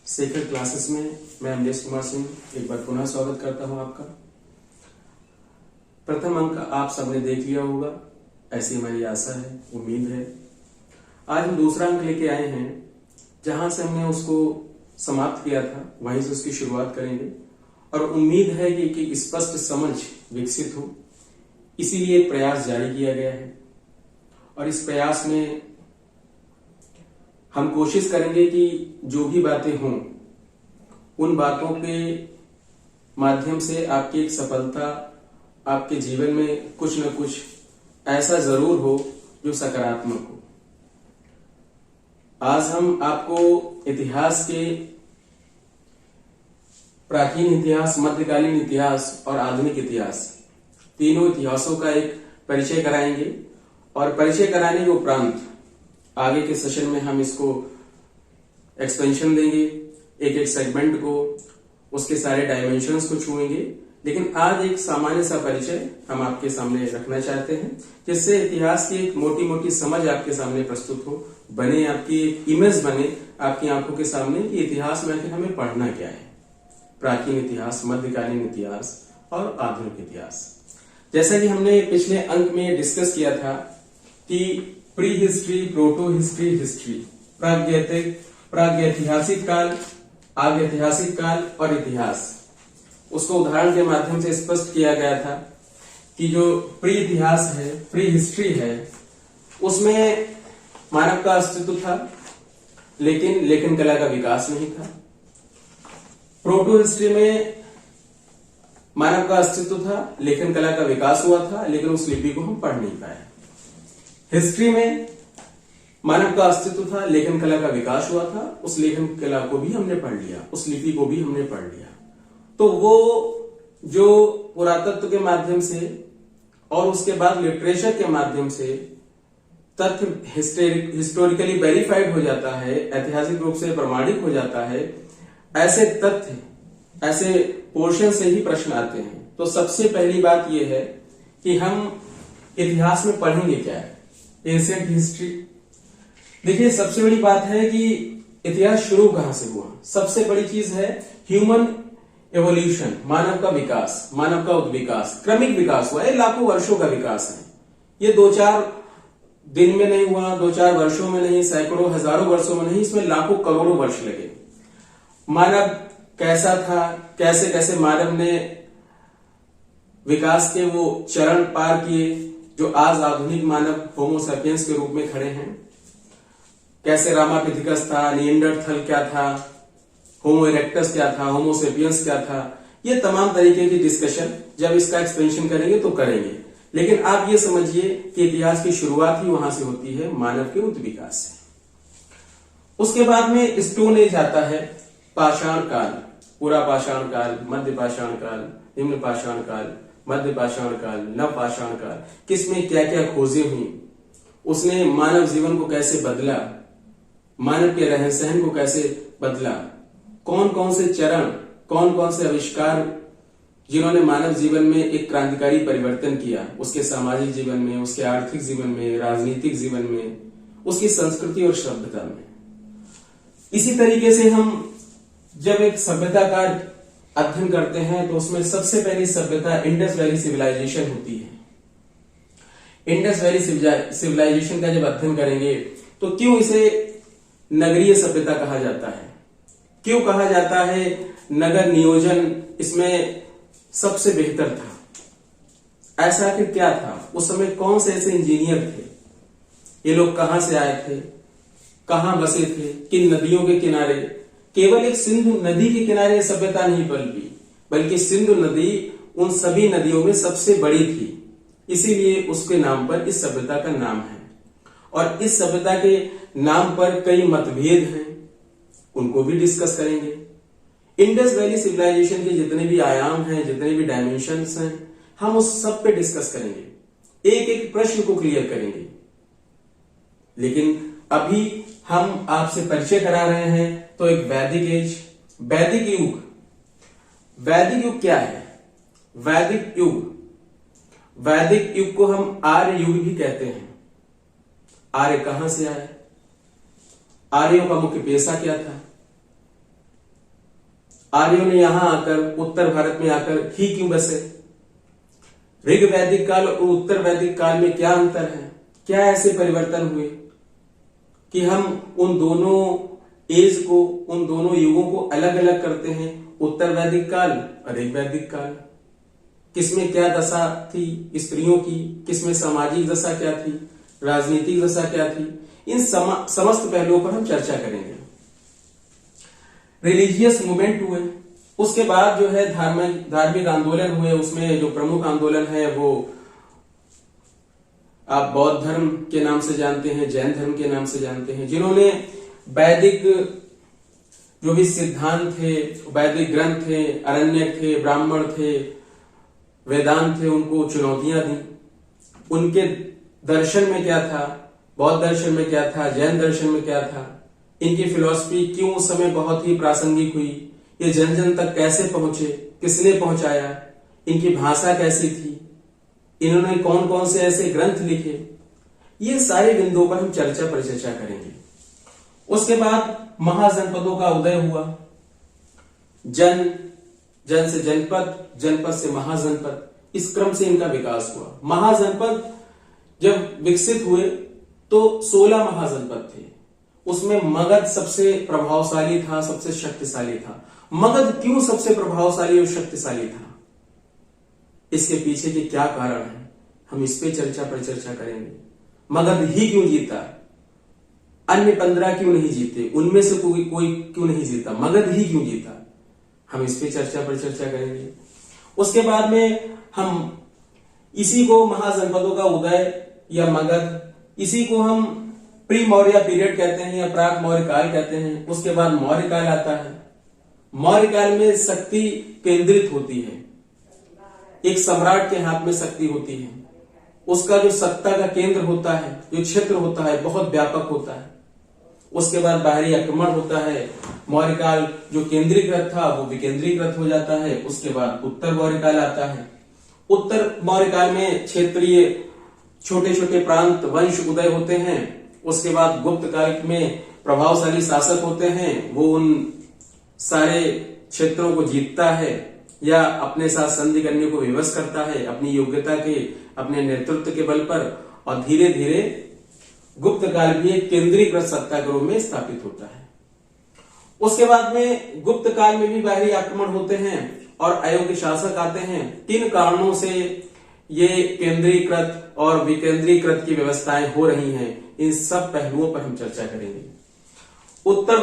Sacred classes में मैं अमलेश कुमार सिंह एक बार पुनः स्वागत करता हूं आपका। प्रथम अंक आप सबने देख लिया होगा, ऐसी हमारी आशा है, उम्मीद है। आज हम दूसरा अंक लेके आए हैं, जहां से हमने उसको समाप्त किया था वहीं से उसकी शुरुआत करेंगे और उम्मीद है कि स्पष्ट समझ विकसित हो, इसीलिए प्रयास जारी किया गया है। और इस प्रयास में हम कोशिश करेंगे कि जो भी बातें हों उन बातों के माध्यम से आपकी एक सफलता, आपके जीवन में कुछ न कुछ ऐसा जरूर हो जो सकारात्मक हो। आज हम आपको इतिहास के प्राचीन इतिहास, मध्यकालीन इतिहास और आधुनिक इतिहास, तीनों इतिहासों का एक परिचय कराएंगे और परिचय कराने के उपरांत आगे के सेशन में हम इसको एक्सपेंशन देंगे, एक एक सेगमेंट को, उसके सारे डायमेंशंस को छुएंगे। लेकिन आज एक सामान्य सा परिचय हम आपके सामने रखना चाहते हैं, जिससे इतिहास की एक मोटी मोटी समझ आपके सामने प्रस्तुत हो, बने आपकी एक इमेज बने आपकी आंखों के सामने कि इतिहास में आखिर हमें पढ़ना क्या है। प्राचीन इतिहास, मध्यकालीन इतिहास और आधुनिक इतिहास। जैसा कि हमने पिछले अंक में डिस्कस किया था कि pre history, proto history, history, प्रागैतिहासिक काल, आगैतिहासिक काल और इतिहास, उसको उदाहरण के माध्यम से स्पष्ट किया गया था कि जो प्री इतिहास है, प्री हिस्ट्री है, उसमें मानव का अस्तित्व था लेकिन लेखन कला का विकास नहीं था। प्रोटो हिस्ट्री में मानव का अस्तित्व था, लेखन कला का विकास हुआ था, लेकिन उस लिपि को हम पढ़ नहीं पाए। हिस्ट्री में मानव का अस्तित्व था, लेखन कला का विकास हुआ था, उस लेखन कला को भी हमने पढ़ लिया, उस लिपि को भी हमने पढ़ लिया। तो वो जो पुरातत्व के माध्यम से और उसके बाद लिटरेचर के माध्यम से तथ्य हिस्टोरिकली वेरीफाइड हो जाता है, ऐतिहासिक रूप से प्रमाणित हो जाता है, ऐसे तथ्य, ऐसे पोर्शन से ही प्रश्न आते हैं। तो सबसे पहली बात यह है कि हम इतिहास में पढ़ेंगे क्या है, एंशिएंट हिस्ट्री। देखिए, सबसे बड़ी बात है कि इतिहास शुरू कहां से हुआ। सबसे बड़ी चीज है ह्यूमन एवोल्यूशन, मानव का विकास, मानव का उद्विकास, क्रमिक विकास हुआ है, लाखों वर्षों का विकास है। ये 2-4 दिन में नहीं हुआ, 2-4 वर्षों में नहीं, सैकड़ों हजारों वर्षों में नहीं, इसमें लाखों करोड़ों वर्ष लगे। मानव कैसा था, कैसे कैसे मानव ने विकास के वो चरण पार किए जो आज आधुनिक मानव होमो सैपियंस के रूप में खड़े हैं। कैसे रामापिथिकस था, निएंडरथल क्या था, होमो इरेक्टस क्या था, होमो सेपियंस क्या था, ये तमाम तरीके की डिस्कशन जब इसका एक्सपेंशन करेंगे तो करेंगे। लेकिन आप ये समझिए कि इतिहास की शुरुआत ही वहां से होती है, मानव के उद्विकास से। उसके बाद में स्टोन एज आता है, पाषाण काल, पूरा पाषाण काल, मध्य पाषाण काल, निम्न पाषाण काल, मध्य पाषाण काल, नव पाषाण काल, किसमें क्या क्या खोजें हुई, उसने मानव जीवन को कैसे बदला, मानव के रहन सहन को कैसे बदला, कौन कौन से चरण, कौन कौन से आविष्कार जिन्होंने मानव जीवन में एक क्रांतिकारी परिवर्तन किया, उसके सामाजिक जीवन में, उसके आर्थिक जीवन में, राजनीतिक जीवन में, उसकी संस्कृति और सभ्यता में। इसी तरीके से हम जब एक सभ्यता का अध्ययन करते हैं तो उसमें सबसे पहली सभ्यता इंडस वैली सिविलाइजेशन होती है। इंडस वैली सिविलाइजेशन का जब अध्ययन करेंगे तो क्यों इसे नगरीय सभ्यता कहा जाता है, क्यों कहा जाता है नगर नियोजन इसमें सबसे बेहतर था, ऐसा आखिर क्या था, उस समय कौन से ऐसे इंजीनियर थे, ये लोग कहां से आए थे, कहां बसे थे, किन नदियों के किनारे। केवल एक सिंधु नदी के किनारे सभ्यता नहीं पनपी, बल्कि सिंधु नदी उन सभी नदियों में सबसे बड़ी थी, इसीलिए उसके नाम पर इस सभ्यता का नाम है। और इस सभ्यता के नाम पर कई मतभेद हैं, उनको भी डिस्कस करेंगे। इंडस वैली सिविलाइजेशन के जितने भी आयाम हैं, जितने भी डायमेंशंस हैं, हम उस सब पे डिस्कस करेंगे, एक एक प्रश्न को क्लियर करेंगे। लेकिन अभी हम आपसे परिचय करा रहे हैं तो एक वैदिक एज, वैदिक युग। वैदिक युग क्या है? वैदिक युग, वैदिक युग को हम आर्य युग भी कहते हैं। आर्य कहां से आए, आर्यों का मुख्य पेशा क्या था, आर्यों ने यहां आकर उत्तर भारत में आकर ही क्यों बसे? ऋग वैदिक काल और उत्तर वैदिक काल में क्या अंतर है? क्या ऐसे परिवर्तन हुए कि हम उन दोनों एज को, उन दोनों युगों को अलग अलग करते हैं? उत्तर वैदिक काल और ऋग वैदिक काल, किसमें क्या दशा थी स्त्रियों की, किसमें सामाजिक दशा क्या थी, राजनीतिक दशा क्या थी, इन समस्त पहलुओं पर हम चर्चा करेंगे। रिलीजियस मूवमेंट हुए, उसके बाद जो है धार्मिक आंदोलन हुए। उसमें जो प्रमुख आंदोलन है वो आप बौद्ध धर्म के नाम से जानते हैं, जैन धर्म के नाम से जानते हैं, जिन्होंने वैदिक जो भी सिद्धांत थे, वैदिक ग्रंथ थे, अरण्यक थे, ब्राह्मण थे, वेदांत थे, उनको चुनौतियां दी। उनके दर्शन में क्या था, बौद्ध दर्शन में क्या था, जैन दर्शन में क्या था, इनकी फिलॉसफी क्यों उस समय बहुत ही प्रासंगिक हुई, ये जन जन तक कैसे पहुंचे, किसने पहुंचाया, इनकी भाषा कैसी थी, इन्होंने कौन कौन से ऐसे ग्रंथ लिखे, ये सारे बिंदुओं पर हम चर्चा परिचर्चा करेंगे। उसके बाद महाजनपदों का उदय हुआ। जन से जनपद, जनपद से महाजनपद, इस क्रम से इनका विकास हुआ। महाजनपद जब विकसित हुए तो 16 महाजनपद थे। उसमें मगध सबसे प्रभावशाली था, सबसे शक्तिशाली था। मगध क्यों सबसे प्रभावशाली और शक्तिशाली था, इसके पीछे के क्या कारण है, हम इस पे चर्चा पर चर्चा करेंगे। मगध ही क्यों जीता, अन्य 15 क्यों नहीं जीते, उनमें से कोई क्यों नहीं जीता, मगध ही क्यों जीता, हम इस पे चर्चा पर चर्चा करेंगे। उसके बाद में हम इसी को महाजनपदों का उदय या मगध, इसी को हम प्री मौर्य पीरियड कहते हैं या प्राक मौर्य काल कहते हैं। उसके बाद मौर्य काल आता है। मौर्य काल में शक्ति केंद्रित होती है, एक सम्राट के हाथ में शक्ति होती है, उसका जो सत्ता का केंद्र होता है, जो क्षेत्र होता है, बहुत व्यापक होता है। उसके बाद बाहरी आक्रमण होता है। मौर्य काल जो केंद्रीकृत था वो विकेंद्रीकृत हो जाता है। उसके बाद उत्तर मौर्य काल आता है। उत्तर मौर्य काल में क्षेत्रीय छोटे छोटे प्रांत वंश उदय होते हैं। उसके बाद गुप्त काल में प्रभावशाली शासक होते हैं, वो उन सारे क्षेत्रों को जीतता है या अपने साथ संधि करने को विवश करता है अपनी योग्यता के, अपने नेतृत्व के बल पर, और धीरे धीरे गुप्त काल भी एक केंद्रीकृत सत्ता के रूप में स्थापित होता है। उसके बाद में गुप्त काल में भी बाहरी आक्रमण होते हैं और अयोग्य शासक आते हैं। किन कारणों से ये केंद्रीकृत और विकेंद्रीकृत की व्यवस्थाएं हो रही हैं, इन सब पहलुओं पर हम चर्चा करेंगे। उत्तर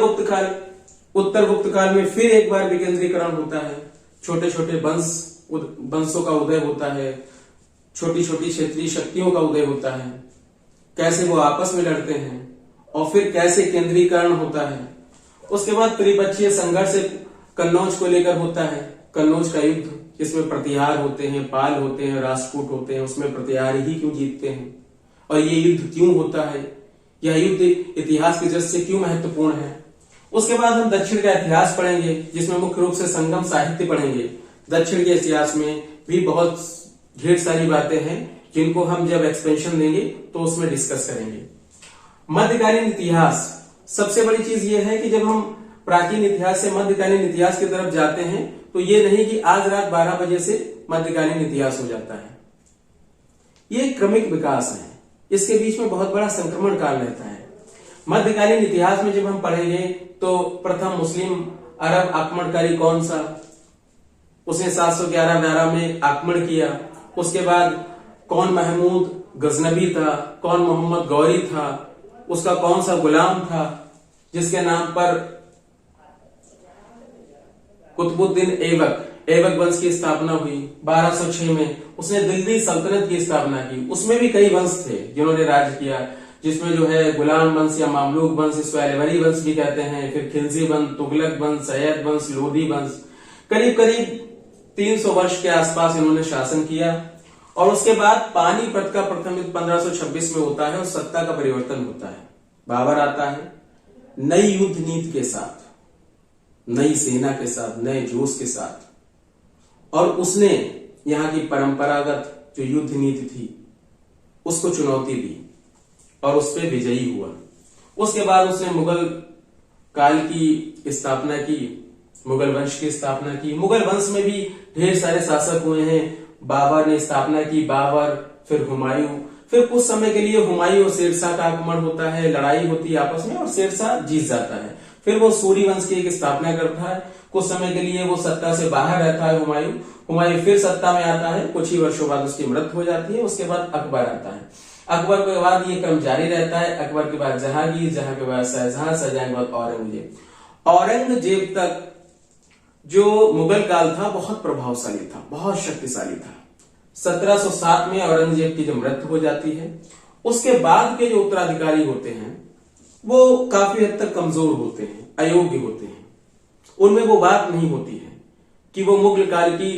गुप्त काल में फिर एक बार विकेंद्रीकरण होता है। छोटे छोटे वंशों का उदय होता है, छोटी छोटी क्षेत्रीय शक्तियों का उदय होता है, कैसे वो आपस में लड़ते हैं और फिर कैसे केंद्रीकरण होता है। उसके बाद त्रिपक्षीय संघर्ष कन्नौज को लेकर होता है। कन्नौज का युद्ध, इसमें प्रतिहार होते हैं, पाल होते हैं, राष्ट्रकूट होते हैं, उसमें प्रतिहार ही क्यों जीतते हैं और ये युद्ध क्यों होता है, यह युद्ध इतिहास की दृष्टि से क्यों महत्वपूर्ण है। उसके बाद हम दक्षिण का इतिहास पढ़ेंगे, जिसमें मुख्य रूप से संगम साहित्य पढ़ेंगे। दक्षिण के इतिहास में भी बहुत ढेर सारी बातें हैं जिनको हम जब एक्सपेंशन देंगे तो उसमें डिस्कस करेंगे। मध्यकालीन इतिहास, सबसे बड़ी चीज यह है कि जब हम प्राचीन इतिहास से मध्यकालीन इतिहास की तरफ जाते हैं तो ये नहीं कि आज रात 12 बजे से मध्यकालीन इतिहास हो जाता है। ये क्रमिक विकास है, इसके बीच में बहुत बड़ा संक्रमण काल रहता है। मध्यकालीन इतिहास में जब हम पढ़ेंगे तो प्रथम मुस्लिम अरब आक्रमणकारी कौन सा, उसने 711 में आक्रमण किया। उसके बाद कौन महमूद गजनबी था, कौन मोहम्मद गौरी था, उसका कौन सा गुलाम था जिसके नाम पर कुतुबुद्दीन ऐबक वंश की स्थापना हुई। 1206 में उसने दिल्ली सल्तनत की स्थापना की। उसमें भी कई वंश थे जिन्होंने राज्य किया, जिसमें जो है गुलाम वंश या मामलूक वंश, इसको अलवरी वंश भी कहते हैं, फिर खिलजी वंश, तुगलक वंश, सैयद वंश, लोधी वंश। करीब करीब 300 वर्ष के आसपास इन्होंने शासन किया। और उसके बाद पानीपत का प्रथम युद्ध 1526 में होता है और सत्ता का परिवर्तन होता है। बाबर आता है नई युद्ध नीति के साथ, नई सेना के साथ, नए जोश के साथ, और उसने यहां की परंपरागत जो युद्ध नीति थी उसको चुनौती दी और उस पर विजयी हुआ। उसके बाद उसने मुगल काल की स्थापना की मुगल वंश की स्थापना की। मुगल वंश में भी ढेर सारे शासक हुए हैं। बाबर ने स्थापना की, बाबर, फिर हुमायूं, फिर कुछ समय के लिए हुमायूं और शेरशाह का आक्रमण होता है, लड़ाई होती है आपस में और शेरशाह जीत जाता है। फिर वो सूरी वंश की एक स्थापना करता है। कुछ समय के लिए वो सत्ता से बाहर रहता है हुमायूं फिर सत्ता में आता है। कुछ ही वर्षों बाद उसकी मृत्यु हो जाती है। उसके बाद अकबर आता है। अकबर के बाद ये क्रम जारी रहता है। अकबर के बाद जहांगीर, जहां के बाद शाहजहां, शाहजहां के बाद औरंगजेब तक जो मुगल काल था बहुत प्रभावशाली था, बहुत शक्तिशाली था। 1707 में औरंगजेब की जब मृत्यु हो जाती है, उसके बाद के जो उत्तराधिकारी होते हैं वो काफी हद तक कमजोर होते हैं, अयोग्य होते हैं। उनमें वो बात नहीं होती है कि वो मुगल काल की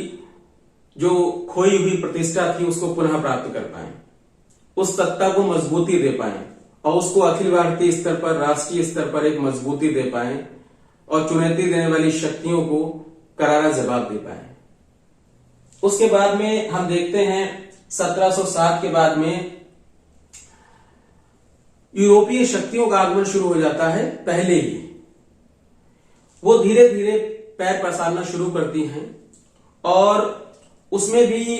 जो खोई हुई प्रतिष्ठा थी उसको पुनः प्राप्त कर पाए, उस सत्ता को मजबूती दे पाए और उसको अखिल भारतीय स्तर पर, राष्ट्रीय स्तर पर एक मजबूती दे पाए और चुनौती देने वाली शक्तियों को करारा जवाब दे पाए। उसके बाद में हम देखते हैं 1707 के बाद में यूरोपीय शक्तियों का आगमन शुरू हो जाता है। पहले ही वो धीरे धीरे पैर पसारना शुरू करती हैं और उसमें भी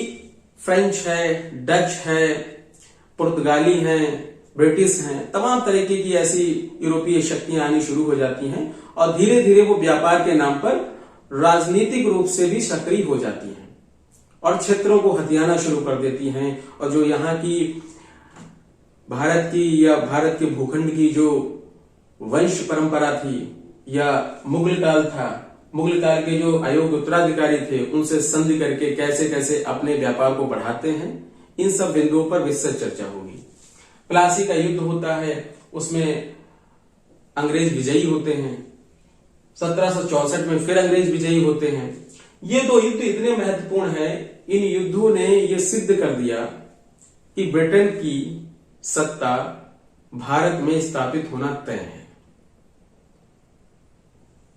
फ्रेंच है, डच है, पुर्तगाली हैं, ब्रिटिश हैं, तमाम तरीके की ऐसी यूरोपीय शक्तियां आनी शुरू हो जाती हैं और धीरे धीरे वो व्यापार के नाम पर राजनीतिक रूप से भी सक्रिय हो जाती हैं और क्षेत्रों को हथियाना शुरू कर देती हैं। और जो यहाँ की भारत की या भारत के भूखंड की जो वंश परंपरा थी या मुगल काल था, मुगल काल के जो अयोग्य उत्तराधिकारी थे उनसे संधि करके कैसे कैसे अपने व्यापार को बढ़ाते हैं, इन सब बिंदुओं पर विस्तृत चर्चा होगी। प्लासी का युद्ध होता है, उसमें अंग्रेज विजयी होते हैं। 1764 में फिर अंग्रेज विजयी होते हैं। ये दो युद्ध इतने महत्वपूर्ण हैं, इन युद्धों ने ये सिद्ध कर दिया कि ब्रिटेन की सत्ता भारत में स्थापित होना तय है।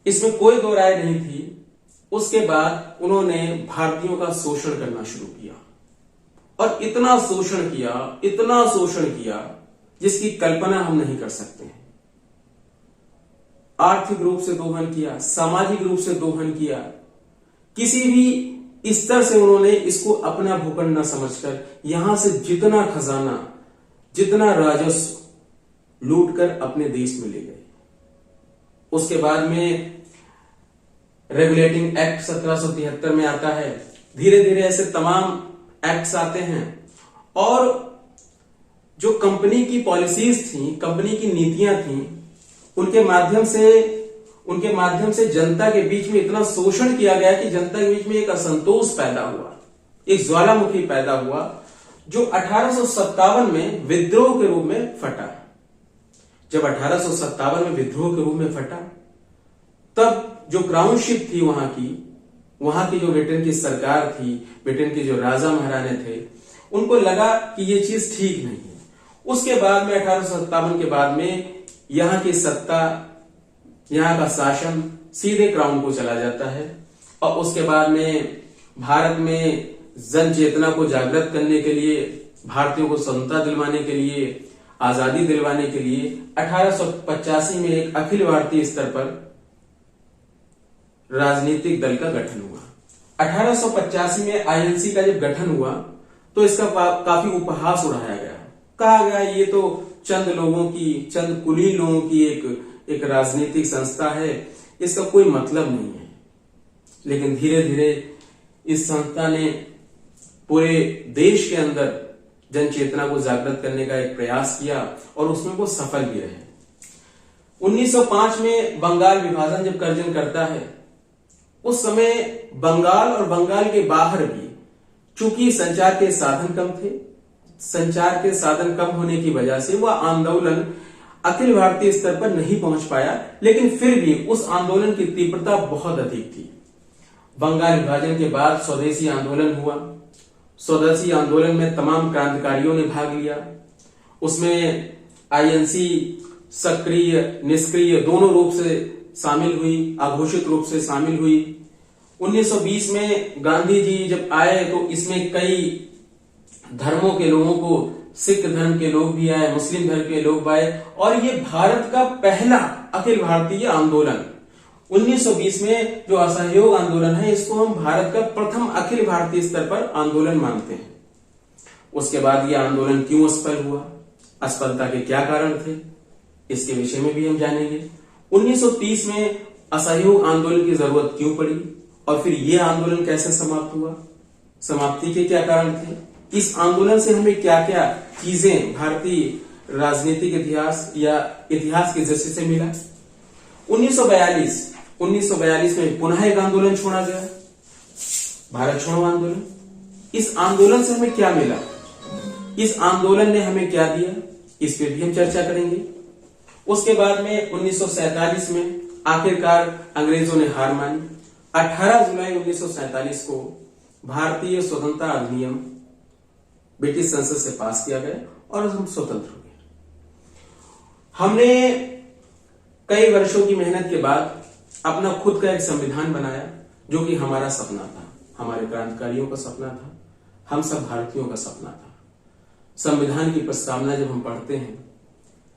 इसमें कोई दो राय नहीं थी। उसके बाद उन्होंने भारतीयों का शोषण करना शुरू किया और इतना शोषण किया जिसकी कल्पना हम नहीं कर सकते हैं। आर्थिक रूप से दोहन किया, सामाजिक रूप से दोहन किया, किसी भी स्तर से उन्होंने इसको अपना भूखंड न समझकर यहां से जितना खजाना, जितना राजस्व लूट कर अपने देश में ले गए। उसके बाद में रेगुलेटिंग एक्ट 1773 में आता है। धीरे धीरे ऐसे तमाम एक्ट्स आते हैं और जो कंपनी की पॉलिसीज थी, कंपनी की नीतियां थी, उनके माध्यम से जनता के बीच में इतना शोषण किया गया कि जनता के बीच में एक असंतोष पैदा हुआ, एक ज्वालामुखी पैदा हुआ जो 1857 में विद्रोह के रूप में फटा। जब 1857 में विद्रोह के रूप में फटा, तब जो क्राउनशिप थी वहां की जो ब्रिटेन की सरकार थी, ब्रिटेन के जो राजा महाराणे थे, उनको लगा कि ये चीज ठीक नहीं है। उसके बाद में 1857 के बाद में यहां की सत्ता, यहां का शासन सीधे क्राउन को चला जाता है और उसके बाद में भारत में जन चेतना को जागृत करने के लिए, भारतीयों को स्वतंत्रता दिलवाने के लिए, आजादी दिलवाने के लिए 1885 में एक अखिल भारतीय स्तर पर राजनीतिक दल का गठन हुआ। 1885 में आईएनसी का जब गठन हुआ तो इसका काफी उपहास उड़ाया गया। कहा गया ये तो चंद लोगों की, चंद कुलीन लोगों की एक राजनीतिक संस्था है, इसका कोई मतलब नहीं है। लेकिन धीरे धीरे इस संस्था ने पूरे देश के अंदर जन चेतना को जागृत करने का एक प्रयास किया और उसमें वो सफल भी रहे। 1905 में बंगाल विभाजन जब गर्जन करता है, उस समय बंगाल और बंगाल के बाहर भी चूंकि संचार के साधन कम थे, संचार के साधन कम होने की वजह से वह आंदोलन अखिल भारतीय स्तर पर नहीं पहुंच पाया, लेकिन फिर भी उस आंदोलन की तीव्रता बहुत अधिक थी। बंगाल विभाजन के बाद स्वदेशी आंदोलन हुआ। स्वदेशी आंदोलन में तमाम क्रांतिकारियों ने भाग लिया। उसमें आईएनसी सक्रिय, निष्क्रिय दोनों रूप से शामिल हुई, अघोषित रूप से शामिल हुई। 1920 में गांधी जी जब आए तो इसमें कई धर्मों के लोगों को, सिख धर्म के लोग भी आए, मुस्लिम धर्म के लोग आए और ये भारत का पहला अखिल भारतीय आंदोलन 1920 में जो असहयोग आंदोलन है, इसको हम भारत का प्रथम अखिल भारतीय स्तर पर आंदोलन मानते हैं। उसके बाद ये आंदोलन क्यों असफल हुआ, असफलता के क्या कारण थे, इसके विषय में भी हम जानेंगे। 1930 में असहयोग आंदोलन की जरूरत क्यों पड़ी और फिर ये आंदोलन कैसे समाप्त हुआ, समाप्ति के क्या कारण थे, इस आंदोलन से हमें क्या क्या चीजें भारतीय राजनीतिक इतिहास या इतिहास के दृष्टि से मिला। 1942 में पुनः एक आंदोलन छोड़ा गया, भारत छोड़ो आंदोलन। इस आंदोलन से हमें क्या मिला, इस आंदोलन ने हमें क्या दिया, इस पर भी हम चर्चा करेंगे। उसके बाद में 1947 में आखिरकार अंग्रेजों ने हार मानी। 18 जुलाई 1947 को भारतीय स्वतंत्रता अधिनियम ब्रिटिश संसद से पास किया गया और हम स्वतंत्र हो गए। हमने कई वर्षों की मेहनत के बाद अपना खुद का एक संविधान बनाया, जो कि हमारा सपना था, हमारे क्रांतिकारियों का सपना था, हम सब भारतीयों का सपना था। संविधान की प्रस्तावना जब हम पढ़ते हैं,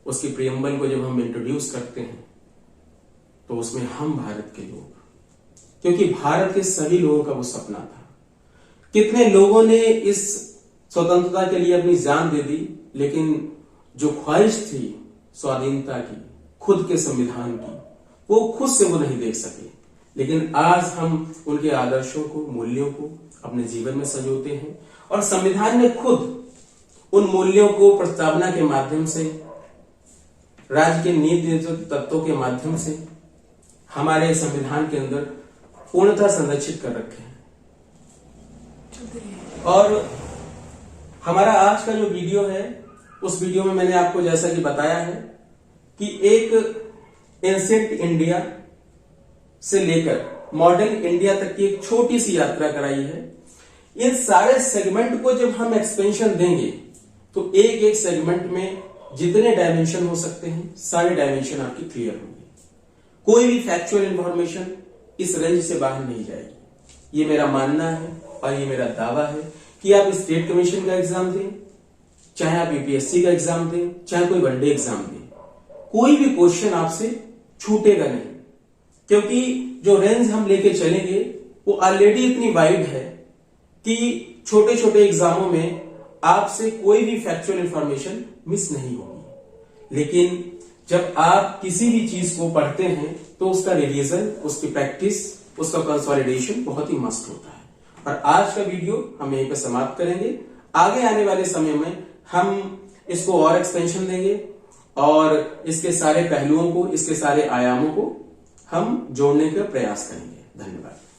उसकी प्रियम्बल को जब हम इंट्रोड्यूस करते हैं, तो उसमें हम भारत के लोग, क्योंकि भारत के सभी लोगों का वो सपना था। कितने लोगों ने इस स्वतंत्रता के लिए अपनी जान दे दी, लेकिन जो ख्वाहिश थी स्वाधीनता की, खुद के संविधान की, वो खुद से वो नहीं देख सके। लेकिन आज हम उनके आदर्शों को, मूल्यों को अपने जीवन में संजोते हैं और संविधान ने खुद उन मूल्यों को प्रस्तावना के माध्यम से, राज्य के नीति तत्वों के माध्यम से हमारे संविधान के अंदर पूर्णतः संरक्षित कर रखे हैं। और हमारा आज का जो वीडियो है, उस वीडियो में मैंने आपको जैसा कि बताया है कि एक एंशिएंट इंडिया से लेकर मॉडर्न इंडिया तक की एक छोटी सी यात्रा कराई है। इन सारे सेगमेंट को जब हम एक्सपेंशन देंगे, तो एक एक सेगमेंट में जितने डायमेंशन हो सकते हैं, सारे डायमेंशन आपकी क्लियर होंगे। कोई भी फैक्चुअल इंफॉर्मेशन इस रेंज से बाहर नहीं जाएगी। ये मेरा मानना है और ये मेरा दावा है कि आप स्टेट कमीशन का एग्जाम दें, चाहे आप यूपीएससी का एग्जाम दें, चाहे कोई वनडे एग्जाम दें, कोई भी क्वेश्चन आपसे छूटेगा नहीं, क्योंकि जो रेंज हम लेके चलेंगे वो ऑलरेडी इतनी वाइड है कि छोटे छोटे एग्जामों में आपसे कोई भी फैक्चुअल इंफॉर्मेशन मिस नहीं होगी। लेकिन जब आप किसी भी चीज को पढ़ते हैं, तो उसका रिवीजन, उसकी प्रैक्टिस, उसका कंसोलिडेशन बहुत ही मस्त होता है। और आज का वीडियो हम यहीं पर समाप्त करेंगे। आगे आने वाले समय में हम इसको और एक्सपेंशन देंगे और इसके सारे पहलुओं को, इसके सारे आयामों को हम जोड़ने का प्रयास करेंगे। धन्यवाद।